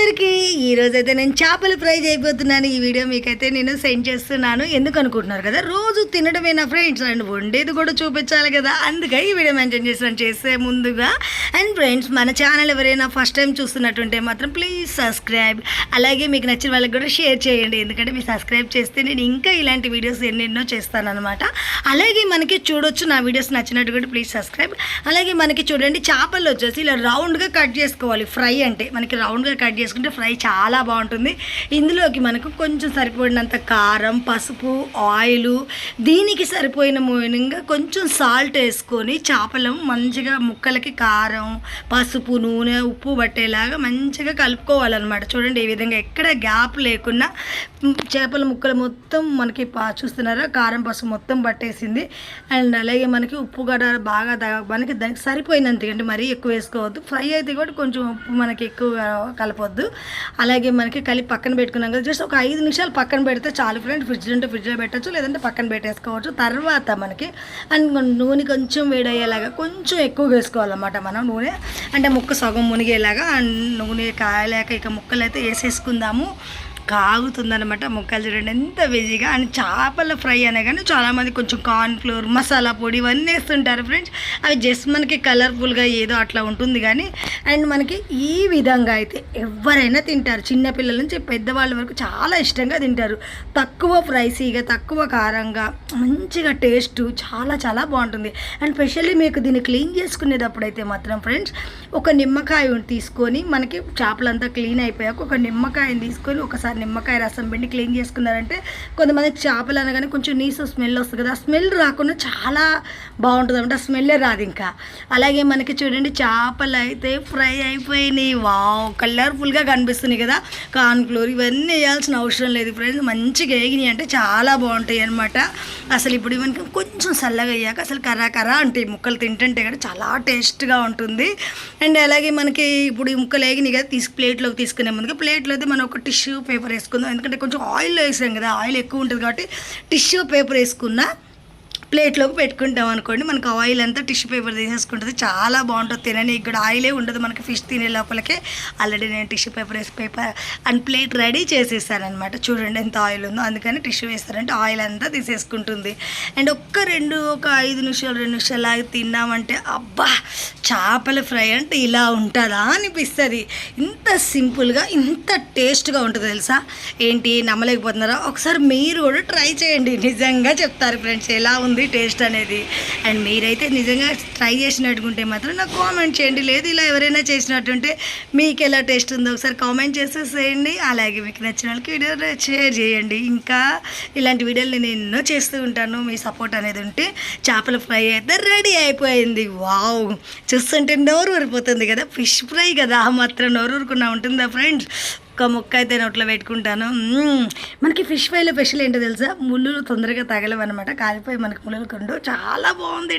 అందరికీ ఈరోజైతే నేను చేపలు ఫ్రై చేయబోతున్నాను. ఈ వీడియో మీకైతే నేను సెండ్ చేస్తున్నాను. ఎందుకు అనుకుంటున్నారు కదా, రోజు తినడమే నా ఫ్రెండ్స్ అండ్ వండేది కూడా చూపించాలి కదా, అందుకే ఈ వీడియో మెన్షన్ చేస్తాను చేసే ముందుగా. అండ్ ఫ్రెండ్స్, మన ఛానల్ ఎవరైనా ఫస్ట్ టైం చూస్తున్నట్టుంటే మాత్రం ప్లీజ్ సబ్స్క్రైబ్, అలాగే మీకు నచ్చిన వాళ్ళకి కూడా షేర్ చేయండి. ఎందుకంటే మీరు సబ్స్క్రైబ్ చేస్తే నేను ఇంకా ఇలాంటి వీడియోస్ ఎన్నెన్నో చేస్తానన్నమాట. అలాగే మనకి చూడొచ్చు నా వీడియోస్ నచ్చినట్టు కూడా ప్లీజ్ సబ్స్క్రైబ్. అలాగే మనకి చూడండి, చేపలు వచ్చేసి ఇలా రౌండ్గా కట్ చేసుకోవాలి. ఫ్రై అంటే మనకి రౌండ్గా కట్ చేసుకుంటే ఫ్రై చాలా బాగుంటుంది. ఇందులోకి మనకు కొంచెం సరిపడినంత కారం, పసుపు, ఆయిల్, దీనికి సరిపోయిన మూలంగా కొంచెం సాల్ట్ వేసుకొని చేపలు మంచిగా ముక్కలకి కారం, పసుపు, నూనె, ఉప్పు పట్టేలాగా మంచిగా కలుపుకోవాలన్నమాట. చూడండి, ఈ విధంగా ఎక్కడ గ్యాప్ లేకుండా చేపల ముక్కలు మొత్తం మనకి చూస్తున్నారా, కారం, పసుపు మొత్తం పట్టేసింది. అండ్ అలాగే మనకి ఉప్పు కూడా బాగా మనకి దానికి సరిపోయినంత, అంటే మరీ ఎక్కువ వేసుకోవద్దు. ఫ్రై అయితే కూడా కొంచెం ఉప్పు మనకి ఎక్కువ కలపొద్దు. అలాగే మనకి కలిపి పక్కన పెట్టుకున్నాం కదా, జస్ట్ ఒక 5 నిమిషాలు పక్కన పెడితే చాలు ఫ్రెండ్. ఫ్రిడ్జ్ ఉంటే ఫ్రిడ్జ్లో పెట్టచ్చు, లేదంటే పక్కన పెట్టేసుకోవచ్చు. తర్వాత మనకి అండ్ నూనె కొంచెం వేడయ్యేలాగా కొంచెం ఎక్కువ వేసుకోవాలన్నమాట మనం నూనె, అంటే ముక్క సగం మునిగేలాగా. అండ్ నూనె కాయలేక ఇక ముక్కలు అయితే వేసేసుకుందాము. కాగుతుందనమాట ముక్కలు. చూడండి ఎంత బిజీగా. అండ్ చేపల ఫ్రై అనే కానీ చాలామంది కొంచెం కార్న్ఫ్లోర్, మసాలా పొడి ఇవన్నీ వేస్తుంటారు ఫ్రెండ్స్. అవి జస్ట్ మనకి కలర్ఫుల్గా ఏదో అట్లా ఉంటుంది కానీ, అండ్ మనకి ఈ విధంగా అయితే ఎవరైనా తింటారు. చిన్నపిల్లల నుంచి పెద్దవాళ్ళ వరకు చాలా ఇష్టంగా తింటారు. తక్కువ ప్రైసీగా, తక్కువ కారంగా, మంచిగా టేస్ట్ చాలా చాలా బాగుంటుంది. అండ్ స్పెషల్లీ మీకు దీన్ని క్లీన్ చేసుకునేటప్పుడు అయితే మాత్రం ఫ్రెండ్స్, ఒక నిమ్మకాయ తీసుకొని, మనకి చేపలంతా క్లీన్ అయిపోయాక ఒక నిమ్మకాయని తీసుకొని ఒకసారి నిమ్మకాయ రసం పిండి క్లీన్ చేసుకున్నారంటే, కొంతమందికి చేపలు అనగానే కొంచెం నీసు స్మెల్ వస్తుంది కదా, ఆ స్మెల్ రాకుండా చాలా బాగుంటుంది అనమాట. స్మెల్లే రాదు ఇంకా. అలాగే మనకి చూడండి, చేపలు అయితే ఫ్రై అయిపోయినాయి. వావ్, కలర్ఫుల్గా కనిపిస్తున్నాయి కదా. కార్న్ఫ్లోర్ ఇవన్నీ వేయాల్సిన అవసరం లేదు ఫ్రెండ్స్. మంచిగా వేగినాయి అంటే చాలా బాగుంటాయి అనమాట. అసలు ఇప్పుడు ఇవన్నీ కొంచెం చల్లగా అయ్యాక అసలు కర్రా ఉంటాయి ముక్కలు. తింటుంటే కూడా చాలా టేస్ట్గా ఉంటుంది. అండ్ అలాగే మనకి ఇప్పుడు ఈ ముక్కలు వేగినాయి కదా, ప్లేట్లోకి తీసుకునే ముందుగా ప్లేట్లో అయితే మనం ఒక టిష్యూ పేపర్ వేసుకుందాం. ఎందుకంటే కొంచెం ఆయిల్ వేసాం కదా, ఆయిల్ ఎక్కువ ఉంటుంది కాబట్టి టిష్యూ పేపర్ వేసుకున్న ప్లేట్లోకి పెట్టుకుంటాం అనుకోండి, మనకు ఆయిల్ అంతా టిష్యూ పేపర్ తీసేసుకుంటుంది. చాలా బాగుంటుంది. తినని ఇక్కడ ఆయిలే ఉండదు మనకి. ఫిష్ తినే లోపలికే ఆల్రెడీ నేను tissue paper and plate ready చేసేసాను అనమాట. చూడండి ఎంత ఆయిల్ ఉందో, అందుకని టిష్యూ వేస్తారంటే ఆయిల్ అంతా తీసేసుకుంటుంది. అండ్ ఒక 5 నిమిషాలు 2 నిమిషాలు లాగా తిన్నామంటే అబ్బా, చేపల ఫ్రై అంటే ఇలా ఉంటుందా అనిపిస్తుంది. ఇంత సింపుల్గా ఇంత టేస్ట్గా ఉంటుంది తెలుసా. ఏంటి నమ్మలేకపోతున్నారా? ఒకసారి మీరు కూడా ట్రై చేయండి, నిజంగా చెప్తారు ఫ్రెండ్స్ ఎలా ఉంది టేస్ట్ అనేది. అండ్ మీరైతే నిజంగా ట్రై చేసినట్టుకుంటే మాత్రం నాకు కామెంట్ చేయండి. లేదు ఇలా ఎవరైనా చేసినట్టుంటే మీకు ఎలా టేస్ట్ ఉందో ఒకసారి కామెంట్ చేసేసేయండి. అలాగే మీకు నచ్చిన వాళ్ళకి వీడియో షేర్ చేయండి. ఇంకా ఇలాంటి వీడియోలు నేను ఎన్నో చేస్తూ ఉంటాను. మీ సపోర్ట్ అనేది ఉంటే చేపల ఫ్రై అయితే రెడీ అయిపోయింది. వావ్, చూస్తుంటే నోరు ఊరిపోతుంది కదా. ఫిష్ ఫ్రై కదా, మాత్రం నోరు ఊరుకున్నా ఉంటుందా ఫ్రెండ్స్. ఒక్క ముక్క అయితే నోట్లో పెట్టుకుంటాను. మనకి ఫిష్ ఫ్రైలో స్పెషల్ ఏంటో తెలుసా, ముళ్ళు తొందరగా తగలవన్నమాట. కాలిపోయి మనకి ముళ్ళు కొండు చాలా బాగుంది.